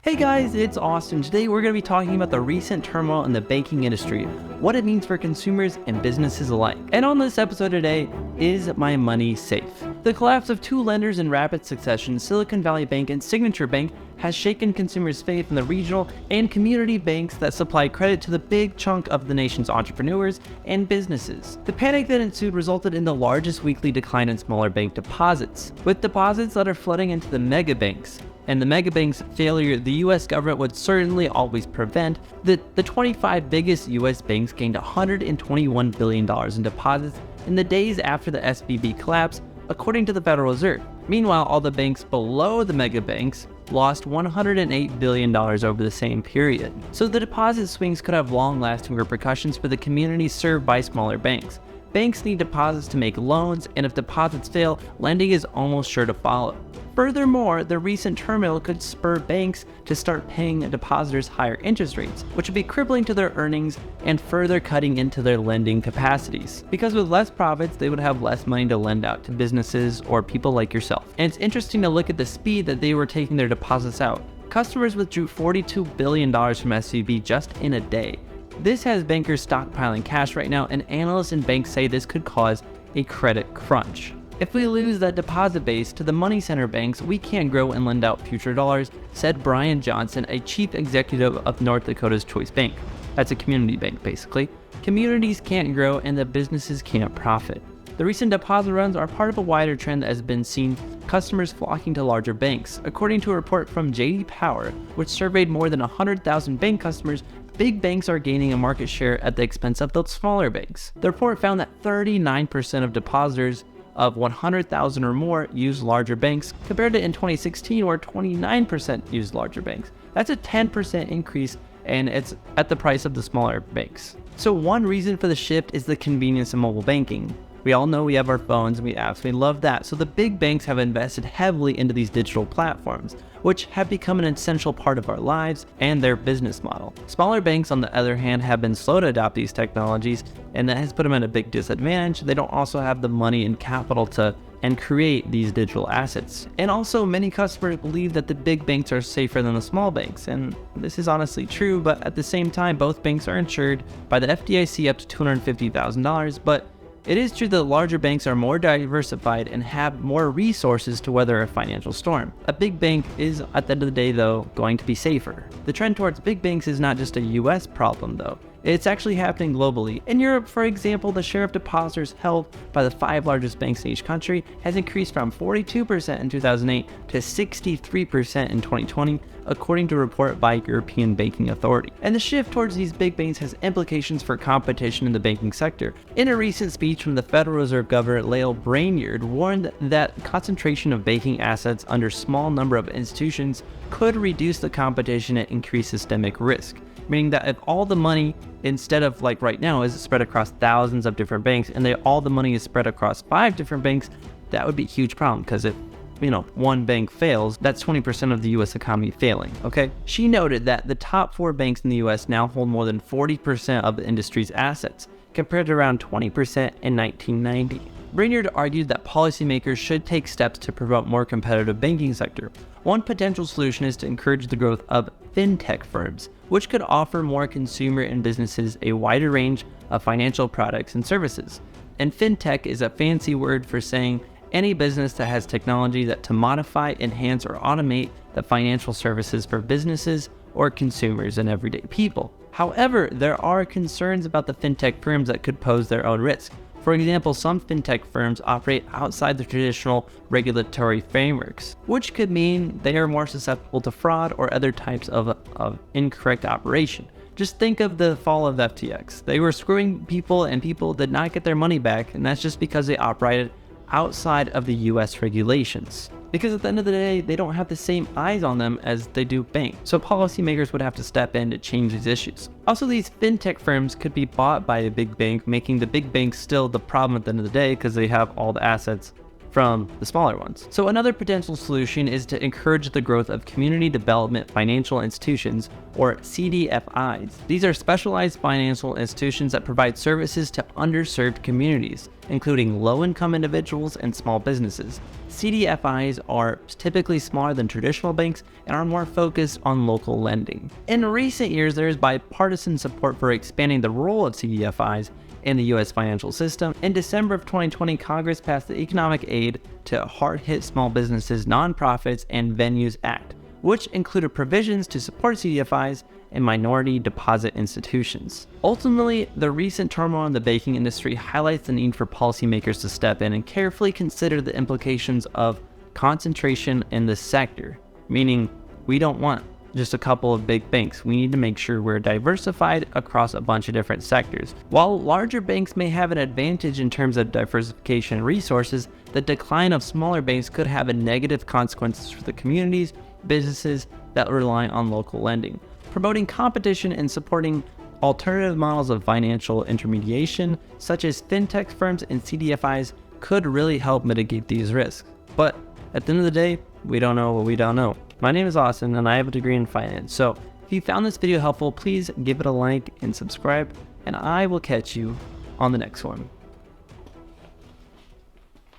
Hey guys, it's Austin. Today we're going to be talking about the recent turmoil in the banking industry, what it means for consumers and businesses alike. And on this episode today, is my money safe? The collapse of two lenders in rapid succession, Silicon Valley Bank and Signature Bank, has shaken consumers' faith in the regional and community banks that supply credit to the big chunk of the nation's entrepreneurs and businesses. The panic that ensued resulted in the largest weekly decline in smaller bank deposits, with deposits that are flooding into the mega banks. And the mega banks' failure, the US government would certainly always prevent. The 25 biggest US banks gained $121 billion in deposits in the days after the SVB collapse, according to the Federal Reserve. Meanwhile, all the banks below the mega banks lost $108 billion over the same period. So the deposit swings could have long-lasting repercussions for the communities served by smaller banks. Banks need deposits to make loans, and if deposits fail, lending is almost sure to follow. Furthermore, the recent turmoil could spur banks to start paying depositors higher interest rates, which would be crippling to their earnings and further cutting into their lending capacities. Because with less profits, they would have less money to lend out to businesses or people like yourself. And it's interesting to look at the speed that they were taking their deposits out. Customers withdrew $42 billion from SVB just in a day. This has bankers stockpiling cash right now, and analysts and banks say this could cause a credit crunch. If we lose that deposit base to the money center banks, we can't grow and lend out future dollars, said Brian Johnson, a chief executive of North Dakota's Choice Bank. That's a community bank, basically. Communities can't grow and the businesses can't profit. The recent deposit runs are part of a wider trend that has been seen, customers flocking to larger banks. According to a report from J.D. Power, which surveyed more than 100,000 bank customers, big banks are gaining a market share at the expense of those smaller banks. The report found that 39% of depositors of 100,000 or more use larger banks, compared to in 2016 where 29% used larger banks. That's a 10% increase, and it's at the price of the smaller banks. So one reason for the shift is the convenience of mobile banking. We all know we have our phones and we absolutely love that. So the big banks have invested heavily into these digital platforms, which have become an essential part of our lives and their business model. Smaller banks, on the other hand, have been slow to adopt these technologies, and that has put them at a big disadvantage. They don't also have the money and capital to create these digital assets. And also, many customers believe that the big banks are safer than the small banks, and this is honestly true, but at the same time, both banks are insured by the FDIC up to $250,000, but it is true that larger banks are more diversified and have more resources to weather a financial storm. A big bank is, at the end of the day though, going to be safer. The trend towards big banks is not just a US problem though. It's actually happening globally. In Europe, for example, the share of depositors held by the 5 largest banks in each country has increased from 42% in 2008 to 63% in 2020, according to a report by European Banking Authority. And the shift towards these big banks has implications for competition in the banking sector. In a recent speech from the Federal Reserve Governor Lael Brainerd warned that concentration of banking assets under a small number of institutions could reduce the competition and increase systemic risk. Meaning that if all the money, instead of like right now, is spread across thousands of different banks, and all the money is spread across 5 different banks, that would be a huge problem, because if one bank fails, that's 20% of the US economy failing, okay? She noted that the top 4 banks in the US now hold more than 40% of the industry's assets, compared to around 20% in 1990. Brainerd argued that policymakers should take steps to promote more competitive banking sector. One potential solution is to encourage the growth of fintech firms, which could offer more consumer and businesses a wider range of financial products and services. And fintech is a fancy word for saying any business that has technology that to modify, enhance, or automate the financial services for businesses or consumers and everyday people. However, there are concerns about the fintech firms that could pose their own risk. For example, some fintech firms operate outside the traditional regulatory frameworks, which could mean they are more susceptible to fraud or other types of incorrect operation. Just think of the fall of FTX. They were screwing people and people did not get their money back, and that's just because they operated outside of the US regulations. Because at the end of the day, they don't have the same eyes on them as they do banks. So policymakers would have to step in to change these issues. Also, these fintech firms could be bought by a big bank, making the big banks still the problem at the end of the day because they have all the assets from the smaller ones. So another potential solution is to encourage the growth of community development financial institutions, or CDFIs. These are specialized financial institutions that provide services to underserved communities, including low-income individuals and small businesses. CDFIs are typically smaller than traditional banks and are more focused on local lending. In recent years, there is bipartisan support for expanding the role of CDFIs in the U.S. financial system. In December of 2020, Congress passed the Economic Aid to Hard-Hit Small Businesses, Nonprofits, and Venues Act, which included provisions to support CDFIs and minority deposit institutions. Ultimately, the recent turmoil in the banking industry highlights the need for policymakers to step in and carefully consider the implications of concentration in this sector, meaning we don't want just a couple of big banks. We need to make sure we're diversified across a bunch of different sectors. While larger banks may have an advantage in terms of diversification and resources, the decline of smaller banks could have a negative consequences for the communities, businesses that rely on local lending. Promoting competition and supporting alternative models of financial intermediation, such as fintech firms and CDFIs, could really help mitigate these risks. But at the end of the day, we don't know what we don't know. My name is Austin and I have a degree in finance. So if you found this video helpful, please give it a like and subscribe, and I will catch you on the next one.